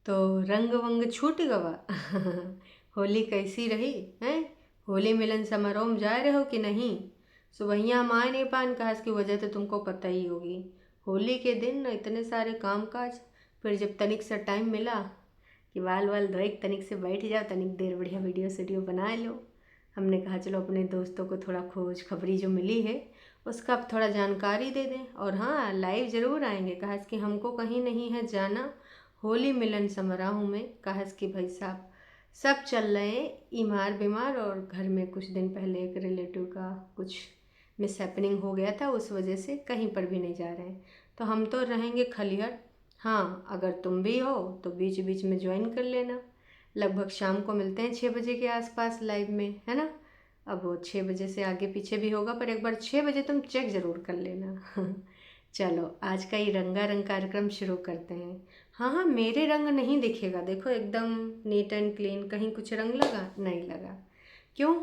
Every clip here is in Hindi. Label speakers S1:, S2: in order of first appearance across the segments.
S1: तो रंग वंग छूट गवा। होली कैसी रही हैं? होली मिलन समारोह में जा रहे हो कि नहीं? सुबहिया हम आए नहीं पान काज की वजह तो तुमको पता ही होगी। होली के दिन इतने सारे काम काज, फिर जब तनिक सा टाइम मिला कि बाल वाल धोए तनिक से बैठ जाओ, तनिक देर बढ़िया वीडियो सीडियो बना लो। हमने कहा चलो अपने दोस्तों को थोड़ा खोज खबरी जो मिली है उसका अब थोड़ा जानकारी दे दें। और हाँ, लाइव ज़रूर आएंगे, कहा कि हमको कहीं नहीं है जाना। होली मिलन समारोह में कहा कि भाई साहब सब चल रहे हैं बीमार बीमार, और घर में कुछ दिन पहले एक रिलेटिव का कुछ मिस हैपनिंग हो गया था, उस वजह से कहीं पर भी नहीं जा रहे हैं। तो हम तो रहेंगे खलिहर। हाँ, अगर तुम भी हो तो बीच बीच में ज्वाइन कर लेना। लगभग शाम को मिलते हैं 6 बजे के आसपास लाइव में, है ना? अब वो 6 बजे से आगे पीछे भी होगा, पर एक बार 6 बजे तुम चेक ज़रूर कर लेना। चलो आज का ये रंगारंग कार्यक्रम शुरू करते हैं। हाँ हाँ, मेरे रंग नहीं दिखेगा, देखो एकदम नीट एंड क्लीन, कहीं कुछ रंग लगा नहीं लगा। क्यों?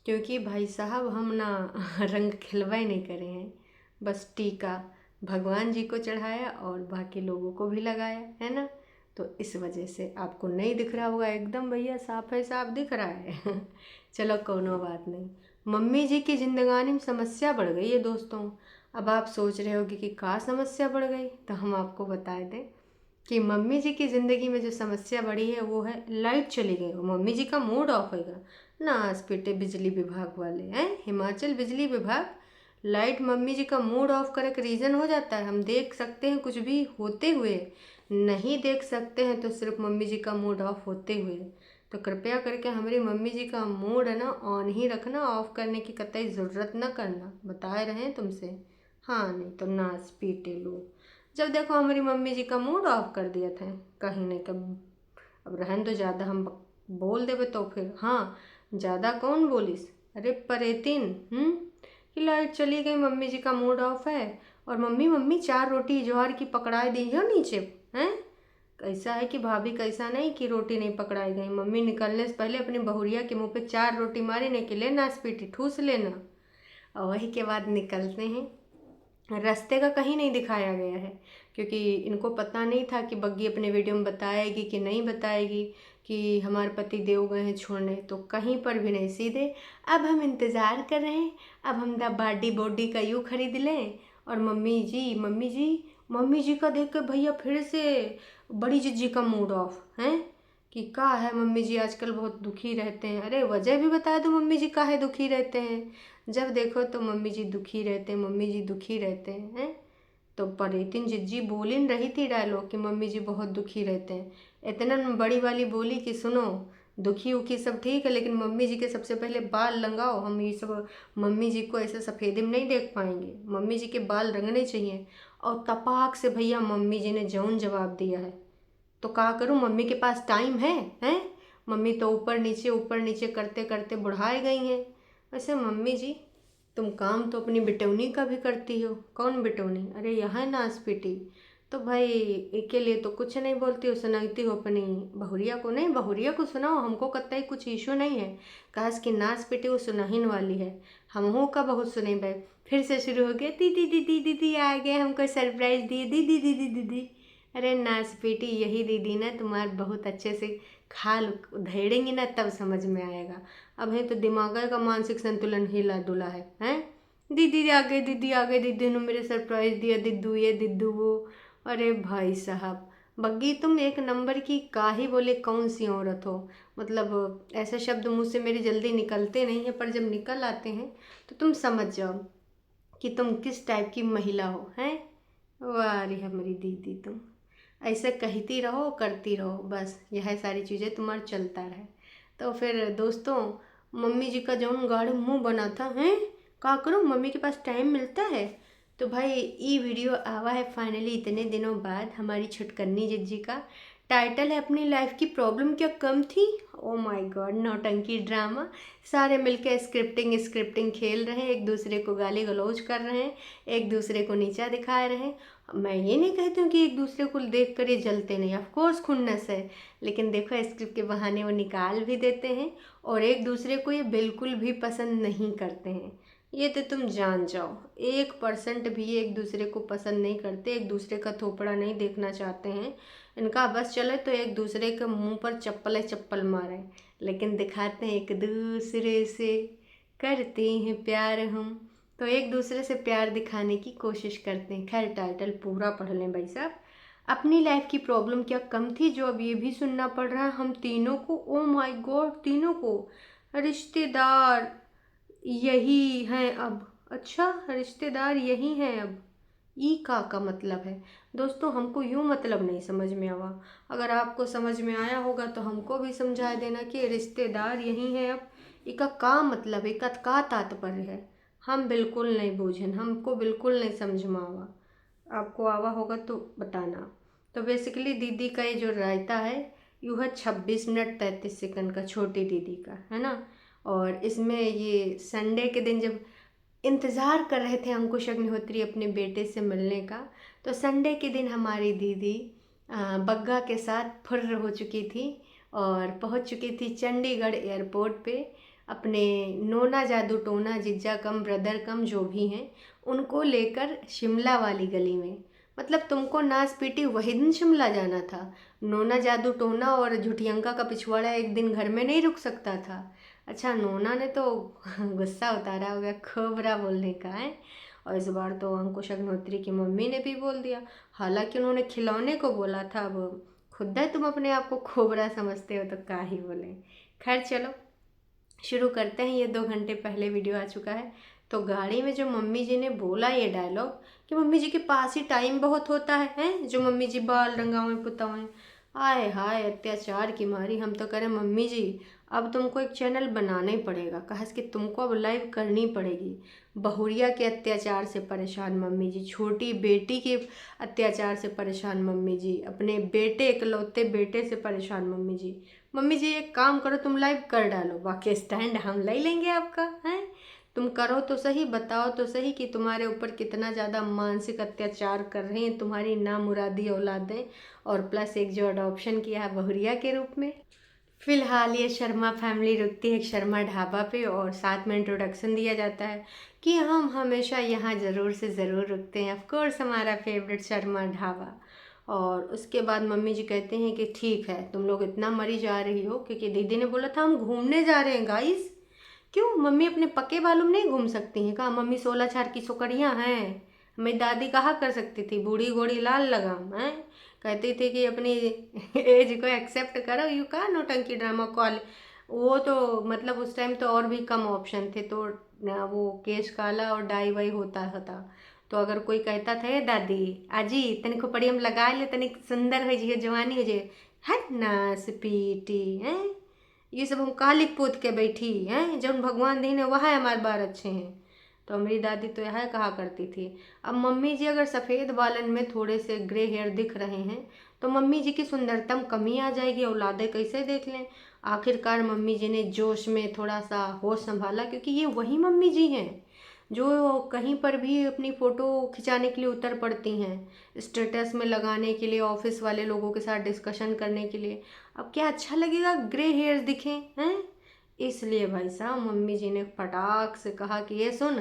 S1: क्योंकि भाई साहब हम ना रंग खिलवाए नहीं करे हैं, बस टीका भगवान जी को चढ़ाया और बाकी लोगों को भी लगाया है ना। तो इस वजह से आपको नहीं दिख रहा होगा, एकदम भैया साफ है, साफ दिख रहा है। चलो कोनो बात नहीं। मम्मी जी की जिंदगानी में समस्या बढ़ गई है दोस्तों। अब आप सोच रहे होगे कि क्या समस्या बढ़ गई, तो हम आपको बता दें कि मम्मी जी की ज़िंदगी में जो समस्या बढ़ी है वो है लाइट चली गई हो, मम्मी जी का मूड ऑफ होगा ना। आसपेटे बिजली विभाग वाले हैं, हिमाचल बिजली विभाग लाइट मम्मी जी का मूड ऑफ करे का रीज़न हो जाता है। हम देख सकते हैं कुछ भी होते हुए, नहीं देख सकते हैं तो सिर्फ मम्मी जी का मूड ऑफ होते हुए। तो कृपया करके हमारी मम्मी जी का मूड है ना ऑन ही रखना, ऑफ करने की कतई ज़रूरत ना करना, बताए रहे हैं तुमसे। हाँ, नहीं तो नाच पीटे लो। जब देखो हमारी मम्मी जी का मूड ऑफ कर दिया था, कहीं नहीं कब। अब रहन तो ज़्यादा हम बोल देवे तो फिर हाँ, ज़्यादा कौन बोलिस। अरे परेतिन कि लाइट चली गई, मम्मी जी का मूड ऑफ है, और मम्मी मम्मी 4 रोटी ज्वार की पकड़ाए दी हो नीचे। हैं? कैसा है कि भाभी, कैसा नहीं कि रोटी नहीं पकड़ाई गई, मम्मी निकलने से पहले अपनी बहुरिया के मुंह पे 4 रोटी मारी, नहीं कि लेना स्पीटी ठूस लेना। और वही के बाद निकलते हैं। रास्ते का कहीं नहीं दिखाया गया है, क्योंकि इनको पता नहीं था कि बग्गी अपने वीडियो में बताएगी कि नहीं बताएगी कि हमारे पति देव गए हैं छोड़ने, तो कहीं पर भी नहीं। सीधे अब हम इंतज़ार कर रहे हैं, अब हम द बाडी बॉडी का यूँ खरीद लें। और मम्मी जी मम्मी जी मम्मी जी का देख कर भैया फिर से बड़ी जिज्जी का मूड ऑफ हैं कि का है मम्मी जी आजकल बहुत दुखी रहते हैं। अरे वजह भी बता दो, मम्मी जी काहे दुखी रहते हैं? जब देखो तो मम्मी जी दुखी रहते हैं, मम्मी जी दुखी रहते हैं। तो परेतिन जिज्जी बोली न रही थी डायलॉग कि मम्मी जी बहुत दुखी रहते हैं। इतना बड़ी वाली बोली कि सुनो, दुखी उखी सब ठीक है, लेकिन मम्मी जी के सबसे पहले बाल रंगाओ। हम ये सब मम्मी जी को ऐसे सफ़ेदी में नहीं देख पाएंगे, मम्मी जी के बाल रंगने चाहिए। और तपाक से भैया मम्मी जी ने जौन जवाब दिया है, तो क्या करूं, मम्मी के पास टाइम है? हैं? मम्मी तो ऊपर नीचे करते करते बुढ़ाए गई हैं। वैसे मम्मी जी, तुम काम तो अपनी बिटौनी का भी करती हो। कौन बिटौनी? अरे यहाँ नासपीटी। तो भाई एक के लिए तो कुछ नहीं बोलती हो, सुनाती हो अपनी बहुरिया को। नहीं, बहुरिया को सुनाओ, हमको कतई कुछ इशू नहीं है। काश कि नासपीटी वो सुनाहिन वाली है, हमहू का बहुत सुने भाई। फिर से शुरू हो गया, दीदी दीदी दीदी आ गए, हमको सरप्राइज दिए, दीदी दीदी दीदी। अरे नासपीटी, यही दीदी ना तुम्हारे बहुत अच्छे से खाल धैड़ेंगी ना तब समझ में आएगा। अब है तो दिमाग का मानसिक संतुलन हिला डुला है। हैं? दीदी आ गए, दीदी आ गए, दीदी ने मेरे सरप्राइज दिया, दिद्दू ये दिद्दू वो। अरे भाई साहब, बग्गी तुम एक नंबर की काहे बोले कौन सी औरत हो। मतलब ऐसे शब्द मुँह से मेरे जल्दी निकलते नहीं हैं, पर जब निकल आते हैं तो तुम समझ जाओ कि तुम किस टाइप की महिला हो। हैं? वाह रे हमारी दीदी, तुम ऐसे कहती रहो करती रहो, बस यह सारी चीज़ें तुम्हारा चलता रहे। तो फिर दोस्तों, मम्मी जी का जौन गाढ़ मुंह बना था, हैं का करूँ, मम्मी के पास टाइम मिलता है? तो भाई ये वीडियो आवा है फाइनली इतने दिनों बाद हमारी छुटकन्नी जिज्जी का। टाइटल है अपनी लाइफ की प्रॉब्लम क्या कम थी। ओ माय गॉड, नौटंकी ड्रामा। सारे मिलके स्क्रिप्टिंग स्क्रिप्टिंग खेल रहे हैं, एक दूसरे को गाली गलौज कर रहे हैं, एक दूसरे को नीचा दिखा रहे हैं। मैं ये नहीं कहती हूँ कि एक दूसरे को देख कर ये जलते नहीं, ऑफ कोर्स खुन्नस है, लेकिन देखो स्क्रिप्ट के बहाने वो निकाल भी देते हैं, और एक दूसरे को ये बिल्कुल भी पसंद नहीं करते हैं। ये तो तुम जान जाओ, 1% भी एक दूसरे को पसंद नहीं करते, एक दूसरे का थोपड़ा नहीं देखना चाहते हैं। इनका बस चले तो एक दूसरे के मुंह पर चप्पल चप्पल मारें, लेकिन दिखाते हैं एक दूसरे से करते हैं प्यार हम। तो एक दूसरे से प्यार दिखाने की कोशिश करते हैं। खैर टाइटल पूरा पढ़ लें भाई साहब। अपनी लाइफ की प्रॉब्लम क्या कम थी जो अब ये भी सुनना पड़ रहा है हम तीनों को। ओ माय गॉड, तीनों को। रिश्तेदार यही हैं अब। अच्छा, रिश्तेदार यही हैं अब। ई का मतलब है दोस्तों, हमको यूँ मतलब नहीं समझ में आवा। अगर आपको समझ में आया होगा तो हमको भी समझा देना कि रिश्तेदार यही हैं अब। इका का मतलब, इका का तात्पर्य है, हम बिल्कुल नहीं बूझन, हमको बिल्कुल नहीं समझ में आवा। आपको आवा होगा तो बताना। तो बेसिकली दीदी का ये जो रायता है यू है 26 मिनट 33 सेकंड का, छोटी दीदी का है ना। और इसमें ये संडे के दिन जब इंतज़ार कर रहे थे अंकुश अग्निहोत्री अपने बेटे से मिलने का, तो संडे के दिन हमारी दीदी बग्गा के साथ फुर्र हो चुकी थी और पहुंच चुकी थी चंडीगढ़ एयरपोर्ट पे। अपने नोना जादू टोना जिज्जा कम ब्रदर कम जो भी हैं उनको लेकर शिमला वाली गली में। मतलब तुमको नाच पीटी वही दिन शिमला जाना था। नोना जादू टोना और झुटियंका का पिछवाड़ा एक दिन घर में नहीं रुक सकता था। अच्छा, नोना ने तो गुस्सा उतारा हो गया खोबरा बोलने का है। और इस बार तो अंकुश अग्निहोत्री की मम्मी ने भी बोल दिया, हालांकि उन्होंने खिलौने को बोला था। अब खुद है तुम अपने आप को खोबरा समझते हो तो क्या ही बोले। खैर चलो शुरू करते हैं। ये 2 घंटे पहले वीडियो आ चुका है। तो गाड़ी में जो मम्मी जी ने बोला ये डायलॉग कि मम्मी जी के पास ही टाइम बहुत होता है, हैं जो मम्मी जी बाल रंगावें पुतावें। आय हाय अत्याचार की मारी। हम तो करें मम्मी जी अब तुमको एक चैनल बनाना ही पड़ेगा, कहा कि तुमको अब लाइव करनी पड़ेगी। बहुरिया के अत्याचार से परेशान मम्मी जी, छोटी बेटी के अत्याचार से परेशान मम्मी जी, अपने बेटे इकलौते बेटे से परेशान मम्मी जी। मम्मी जी एक काम करो, तुम लाइव कर डालो, बाकी स्टैंड हम ले लेंगे आपका। हैं तुम करो तो सही, बताओ तो सही कि तुम्हारे ऊपर कितना ज़्यादा मानसिक अत्याचार कर रहे हैं तुम्हारी नामुरादी औलादें, और प्लस एक जो अडॉप्शन किया है बहुरिया के रूप में। फिलहाल ये शर्मा फैमिली रुकती है एक शर्मा ढाबा पे और साथ में इंट्रोडक्शन दिया जाता है कि हम हमेशा यहाँ ज़रूर से ज़रूर रुकते हैं, ऑफ कोर्स हमारा फेवरेट शर्मा ढाबा। और उसके बाद मम्मी जी कहते हैं कि ठीक है तुम लोग इतना मरी जा रही हो, क्योंकि दीदी ने बोला था हम घूमने जा रहे हैं गाइस। क्यों मम्मी अपने पक्के बालों में नहीं घूम सकती हैं? कहा मम्मी 16 छार की सुकड़ियाँ हैं, मेरी दादी कहा कर सकती थी बूढ़ी घोड़ी लाल लगाम हैं। कहती थी कि अपनी एज को एक्सेप्ट करो, यू कहा नौटंकी ड्रामा कॉल। वो तो मतलब उस टाइम तो और भी कम ऑप्शन थे, तो वो केश काला और डाई वाई होता। तो अगर कोई कहता था "ए दादी आजी तनिक खोपड़ियम लगा ले, तनिक सुंदर हो जाइए, जवानी हो जाइए", है ना स्पीटी हैं। ये सब हम कहा लिख पोत के बैठी हैं, जब भगवान दी ने वह हमारे बार अच्छे हैं। तो मेरी दादी तो यह कहा करती थी। अब मम्मी जी अगर सफ़ेद बालन में थोड़े से ग्रे हेयर दिख रहे हैं तो मम्मी जी की सुंदरता में कमी आ जाएगी, औलादे कैसे देख लें। आखिरकार मम्मी जी ने जोश में थोड़ा सा होश संभाला, क्योंकि ये वही मम्मी जी हैं जो कहीं पर भी अपनी फ़ोटो खिंचाने के लिए उतर पड़ती हैं, स्टेटस में लगाने के लिए, ऑफिस वाले लोगों के साथ डिस्कशन करने के लिए। अब क्या अच्छा लगेगा ग्रे हेयर्स दिखें हैं? इसलिए भाई साहब मम्मी जी ने फटाक से कहा कि ये सुन,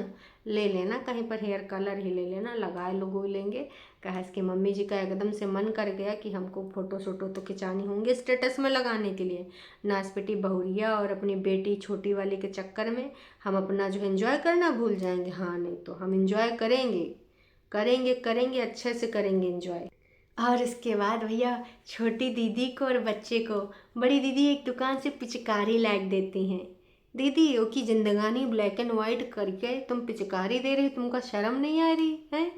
S1: ले लेना कहीं पर हेयर कलर ही ले लेना, लगाए लोगो लेंगे। कहा कि मम्मी जी का एकदम से मन कर गया कि हमको फ़ोटो शोटो तो खिंचानी होंगे स्टेटस में लगाने के लिए। नासपिटी बहुरिया और अपनी बेटी छोटी वाली के चक्कर में हम अपना जो एंजॉय करना भूल जाएंगे। हाँ नहीं तो हम एंजॉय करेंगे करेंगे करेंगे, अच्छे से करेंगे एंजॉय। और उसके बाद भैया छोटी दीदी को और बच्चे को बड़ी दीदी एक दुकान से पिचकारी लाइट देती हैं। दीदी वो की जिंदगानी ब्लैक एंड वाइट करके तुम पिचकारी दे रही, तुमको शर्म नहीं आ रही है?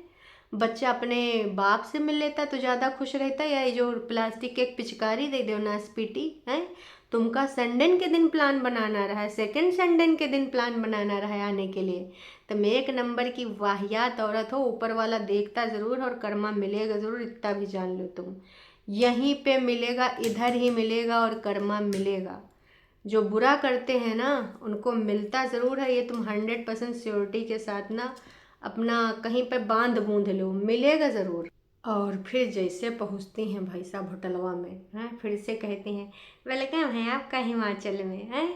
S1: बच्चा अपने बाप से मिल लेता तो ज़्यादा खुश रहता, या ये जो प्लास्टिक के एक पिचकारी दे दो नासपीटी है। तुमका संडे के दिन प्लान बनाना रहा है, सेकंड संडे के दिन प्लान बनाना रहा है आने के लिए। तुम एक नंबर की वाहियात औरत हो, ऊपर वाला देखता ज़रूर और कर्मा मिलेगा ज़रूर, इतना भी जान लो तुम। यहीं पे मिलेगा, इधर ही मिलेगा और कर्मा मिलेगा। जो बुरा करते हैं ना उनको मिलता ज़रूर है, ये तुम 100% श्योरिटी के साथ ना अपना कहीं पे बांध बूंद लो, मिलेगा ज़रूर। और फिर जैसे पहुँचती हैं भाई साहब होटलवा में हैं, फिर से कहती हैं वेलकम है आपका हिमाचल में है।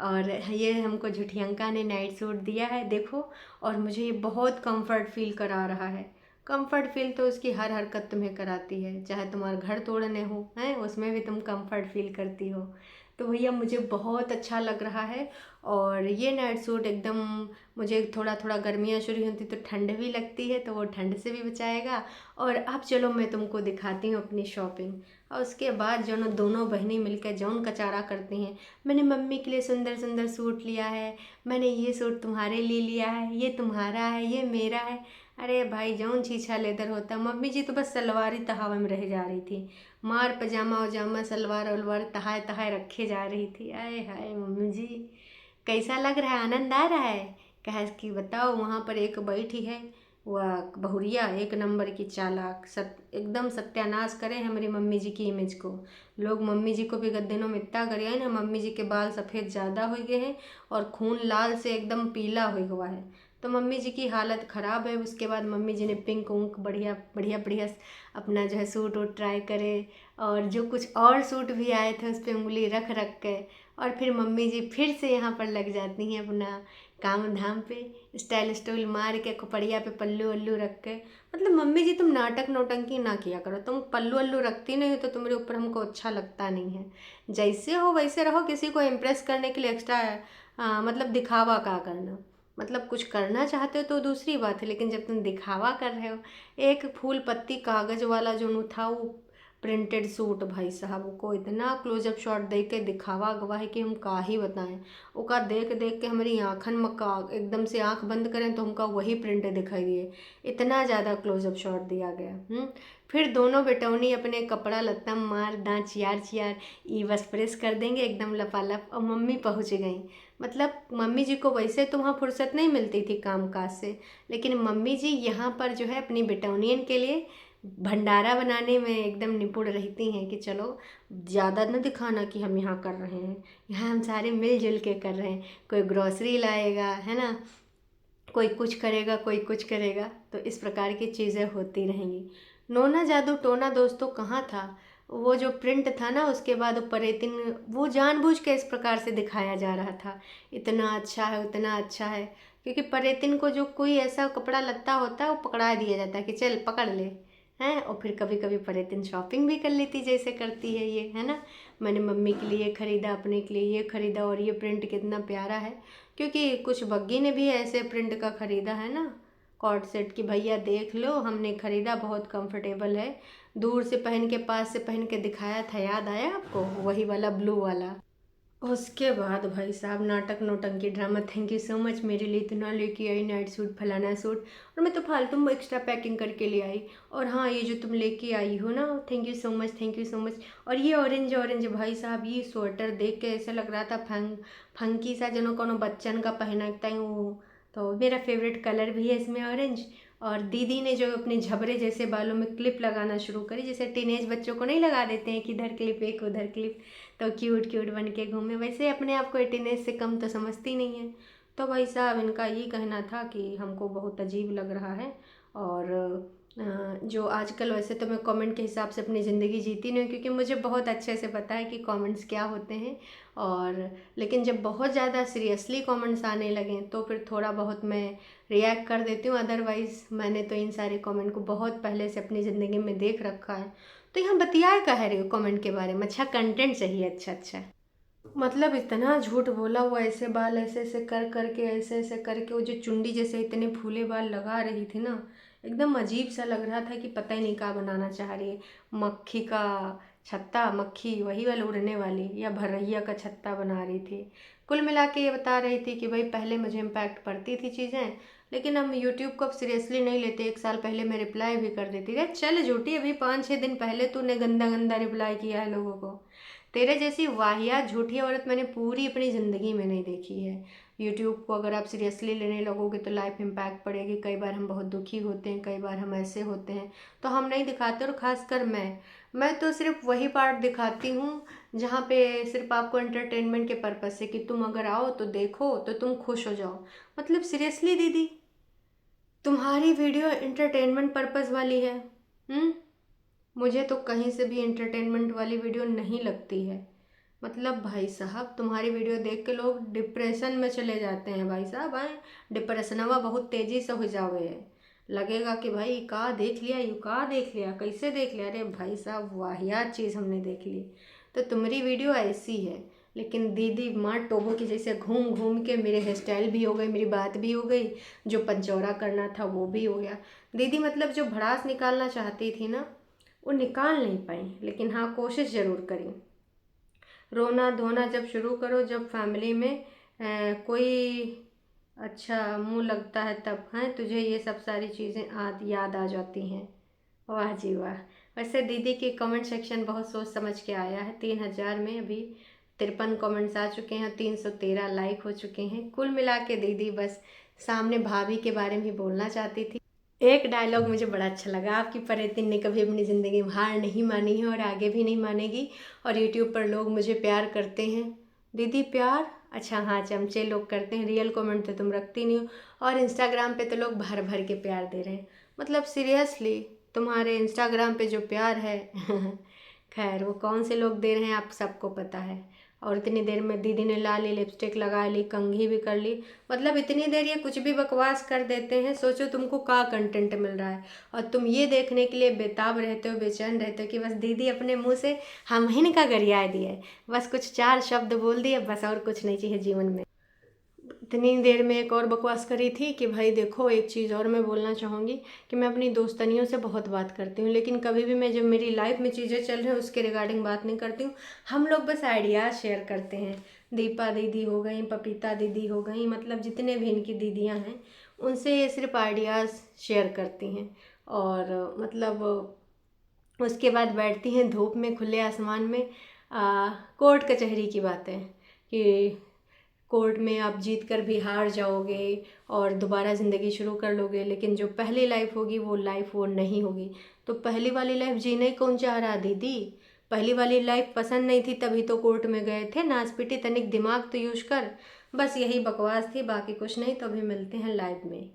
S1: और ये हमको झुठियंका ने नाइट सूट दिया है देखो, और मुझे ये बहुत कंफर्ट फील करा रहा है। कंफर्ट फील तो उसकी हर हरकत तुम्हें कराती है, चाहे तुम्हारा घर तोड़ने हो हैं उसमें भी तुम कंफर्ट फील करती हो। तो भैया मुझे बहुत अच्छा लग रहा है। और ये नाइट सूट एकदम, मुझे थोड़ा थोड़ा गर्मियाँ शुरू होती तो ठंड भी लगती है, तो वो ठंड से भी बचाएगा। और अब चलो मैं तुमको दिखाती हूँ अपनी शॉपिंग। और उसके बाद जो ना दोनों बहनें मिलकर जौन कचारा करती हैं, मैंने मम्मी के लिए सुंदर सुंदर सूट लिया है, मैंने ये सूट तुम्हारे लिए लिया है, ये तुम्हारा है, ये मेरा है। अरे भाई जौन छीछा लेदर होता, मम्मी जी तो बस सलवार ही तहावे में रह जा रही थी। मार पजामा वजामा सलवार वलवार तहाए तहाए रखे जा रही थी। आए हाय मम्मी जी, कैसा लग रहा है, आनंद आ रहा है? कहा कि बताओ, वहाँ पर एक बैठी है वह बहुरिया, एक नंबर की चालाक, एकदम सत्यानाश करे है मेरी मम्मी जी की इमेज को। लोग मम्मी जी को भी दिनों में इतना करे है ना, मम्मी जी के बाल सफ़ेद ज़्यादा हो गए हैं और खून लाल से एकदम पीला हो गया है। तो मम्मी जी की हालत ख़राब है। उसके बाद मम्मी जी ने पिंक उंक बढ़िया बढ़िया बढ़िया अपना जो है सूट वूट ट्राई करे, और जो कुछ और सूट भी आए थे उस पर उंगली रख रख के, और फिर मम्मी जी फिर से यहाँ पर लग जाती हैं अपना काम धाम पे, स्टाइल स्टूल मार के कपड़िया पे पल्लू वल्लू रख के। मतलब मम्मी जी तुम नाटक नौटंकी ना किया करो, तुम पल्लू वल्लू रखती नहीं हो तो तुम्हारे ऊपर हमको अच्छा लगता नहीं है। जैसे हो वैसे रहो, किसी को इम्प्रेस करने के लिए एक्स्ट्रा मतलब दिखावा का करना। मतलब कुछ करना चाहते हो तो दूसरी बात है, लेकिन जब तुम दिखावा कर रहे हो। एक फूल पत्ती कागज़ वाला जो था वो प्रिंटेड सूट, भाई साहब को इतना क्लोजअप शॉट दे के दिखावा गवाह कि हम का ही बताएं। ओका देख देख के हमारी आँखन में का एकदम से आँख बंद करें तो हमका वही प्रिंट दिखाई दिए, इतना ज़्यादा क्लोजअप शॉट दिया गया। फिर दोनों बेटौनी अपने कपड़ा लत्ता मार दाँत चियार चियार ई बस प्रेस कर देंगे एकदम लपालप, और मम्मी पहुँच गई। मतलब मम्मी जी को वैसे तो वहाँ फुर्सत नहीं मिलती थी काम काज से, लेकिन मम्मी जी यहाँ पर जो है अपनी बेटौनियन के लिए भंडारा बनाने में एकदम निपुण रहती हैं कि चलो ज़्यादा न दिखाना कि हम यहाँ कर रहे हैं, यहाँ हम सारे मिलजुल के कर रहे हैं। कोई ग्रॉसरी लाएगा है ना, कोई कुछ करेगा, कोई कुछ करेगा, तो इस प्रकार की चीज़ें होती रहेंगी। नोना जादू टोना दोस्तों कहाँ था? वो जो प्रिंट था ना, उसके बाद परेतिन वो जानबूझ के इस प्रकार से दिखाया जा रहा था, इतना अच्छा है उतना अच्छा है। क्योंकि परेतिन को जो कोई ऐसा कपड़ा लत्ता होता है वो पकड़ा दिया जाता है कि चल पकड़ ले हैं, और फिर कभी कभी परेतिन शॉपिंग भी कर लेती जैसे करती है ये, है ना। मैंने मम्मी के लिए ख़रीदा, अपने के लिए ये ख़रीदा, और ये प्रिंट कितना प्यारा है। क्योंकि कुछ बग्गी ने भी ऐसे प्रिंट का ख़रीदा है ना कॉर्ड सेट की, भैया देख लो हमने ख़रीदा, बहुत कंफर्टेबल है। दूर से पहन के पास से पहन के दिखाया था, याद आया आपको? वही वाला ब्लू वाला। उसके बाद भाई साहब नाटक नौटंकी drama, thank you so much, मेरे लिए इतना लेके आई नाइट सूट फलाना सूट, और मैं तो फालतू में एक्स्ट्रा पैकिंग करके ले आई। और हाँ, ये जो तुम लेके आई हो ना, thank you so much, thank you so much. और ये ऑरेंज ऑरेंज भाई साहब, ये स्वेटर देख के ऐसा लग रहा था फंकी सा, जनो कोनो बच्चन का पहनता है वो। तो मेरा फेवरेट कलर भी है इसमें ऑरेंज। और दीदी ने जो अपने झबरे जैसे बालों में क्लिप लगाना शुरू करी, जैसे टीनेज बच्चों को नहीं लगा देते हैं कि इधर क्लिप एक उधर क्लिप, तो क्यूट क्यूट बन के घूमे, वैसे अपने आप को 18 से कम तो समझती नहीं है। तो भाई साहब इनका ये कहना था कि हमको बहुत अजीब लग रहा है। और जो आजकल, वैसे तो मैं कमेंट के हिसाब से अपनी ज़िंदगी जीती नहीं, क्योंकि मुझे बहुत अच्छे से पता है कि कमेंट्स क्या होते हैं। और लेकिन जब बहुत ज़्यादा सीरियसली कमेंट्स आने लगें तो फिर थोड़ा बहुत मैं रिएक्ट कर देती हूँ, अदरवाइज़ मैंने तो इन सारे कमेंट को बहुत पहले से अपनी ज़िंदगी में देख रखा है। तो यहाँ बतिया कह रही हो कमेंट के बारे में? अच्छा कंटेंट चाहिए, अच्छा अच्छा। मतलब इतना झूठ बोला, वो ऐसे बाल ऐसे ऐसे कर करके, ऐसे ऐसे करके, वो जो चुंडी जैसे इतने फूले बाल लगा रही थी ना, एकदम अजीब सा लग रहा था कि पता ही नहीं क्या बनाना चाह रही है। मक्खी का छत्ता, मक्खी वही वाली उड़ने वाली, या भरैया का छत्ता बना रही थी। कुल मिला के ये बता रही थी कि भाई पहले मुझे इम्पैक्ट पड़ती थी चीज़ें, लेकिन हम यूट्यूब को अब सीरियसली नहीं लेते। 1 साल पहले मैं रिप्लाई भी कर देती है, चल झूठी, अभी 5-6 दिन पहले तूने गंदा गंदा रिप्लाई किया है लोगों को। तेरे जैसी वाहियात झूठी औरत मैंने पूरी अपनी ज़िंदगी में नहीं देखी है। यूट्यूब को अगर आप सीरियसली लेने लगोगे तो लाइफ इम्पैक्ट पड़ेगी। कई बार हम बहुत दुखी होते हैं, कई बार हम ऐसे होते हैं, तो हम नहीं दिखाते। और ख़ासकर मैं तो सिर्फ वही पार्ट दिखाती हूँ जहाँ पे सिर्फ आपको एंटरटेनमेंट के पर्पज़ से, कि तुम अगर आओ तो देखो तो तुम खुश हो जाओ। मतलब सीरियसली दीदी, तुम्हारी वीडियो एंटरटेनमेंट पर्पज़ वाली है? मुझे तो कहीं से भी एंटरटेनमेंट वाली वीडियो नहीं लगती है। मतलब भाई साहब तुम्हारी वीडियो देख के लोग डिप्रेशन में चले जाते हैं भाई साहब, आए डिप्रेशनवा बहुत तेज़ी से हो जावे है। लगेगा कि भाई का देख लिया, यू का देख लिया, कैसे देख लिया। अरे भाई साहब, वाहियात चीज़ हमने देख ली। तो तुम्हारी वीडियो ऐसी है, लेकिन दीदी माँ टोबो की जैसे घूम घूम के मेरे हेयर स्टाइल भी हो गई, मेरी बात भी हो गई, जो पंचौरा करना था वो भी हो गया। दीदी मतलब जो भड़ास निकालना चाहती थी ना, वो निकाल नहीं पाई, लेकिन हाँ कोशिश ज़रूर करी। रोना धोना जब शुरू करो, जब फैमिली में कोई अच्छा मुंह लगता है, तब हैं तुझे ये सब सारी चीज़ें याद आ जाती हैं। वाह जी वाह। वैसे दीदी के कमेंट सेक्शन बहुत सोच समझ के आया है। 3000 में अभी 53 कमेंट्स आ चुके हैं, 313 लाइक हो चुके हैं। कुल मिला के दीदी बस सामने भाभी के बारे में बोलना चाहती थी। एक डायलॉग मुझे बड़ा अच्छा लगा, आपकी परितिन ने कभी अपनी ज़िंदगी में हार नहीं मानी है और आगे भी नहीं मानेगी। और यूट्यूब पर लोग मुझे प्यार करते हैं। दीदी प्यार, अच्छा हाँ, चमचे लोग करते हैं, रियल कमेंट तो तुम रखती नहीं हो। और इंस्टाग्राम पे तो लोग भर भर के प्यार दे रहे हैं। मतलब सीरियसली तुम्हारे इंस्टाग्राम पे जो प्यार है खैर वो कौन से लोग दे रहे हैं आप सबको पता है। और इतनी देर में दीदी ने लाली लिपस्टिक लगा ली, कंघी भी कर ली। मतलब इतनी देर ये कुछ भी बकवास कर देते हैं। सोचो तुमको क्या कंटेंट मिल रहा है, और तुम ये देखने के लिए बेताब रहते हो, बेचैन रहते हो कि बस दीदी अपने मुंह से हम ही का गरिया दिए, बस कुछ 4 शब्द बोल दिए, बस और कुछ नहीं चाहिए जीवन में। इतनी देर में एक और बकवास करी थी कि भाई देखो, एक चीज़ और मैं बोलना चाहूँगी कि मैं अपनी दोस्तनियों से बहुत बात करती हूँ, लेकिन कभी भी मैं जब मेरी लाइफ में चीज़ें चल रही हैं उसके रिगार्डिंग बात नहीं करती हूँ। हम लोग बस आइडियाज़ शेयर करते हैं। दीपा दीदी हो गई, पपीता दीदी हो गई, मतलब जितने भी इनकी दीदियाँ हैं उनसे ये सिर्फ आइडियाज़ शेयर करती हैं। और मतलब उसके बाद बैठती हैं धूप में खुले आसमान में, कोर्ट कचहरी की बातें कि कोर्ट में आप जीत कर भी हार जाओगे और दोबारा ज़िंदगी शुरू कर लोगे, लेकिन जो पहली लाइफ होगी वो लाइफ वो नहीं होगी। तो पहली वाली लाइफ जीने कौन चाह रहा दीदी? पहली वाली लाइफ पसंद नहीं थी तभी तो कोर्ट में गए थे, नाच पीटी, तनिक दिमाग तो यूज कर। बस यही बकवास थी, बाकी कुछ नहीं। तो अभी मिलते हैं लाइव में।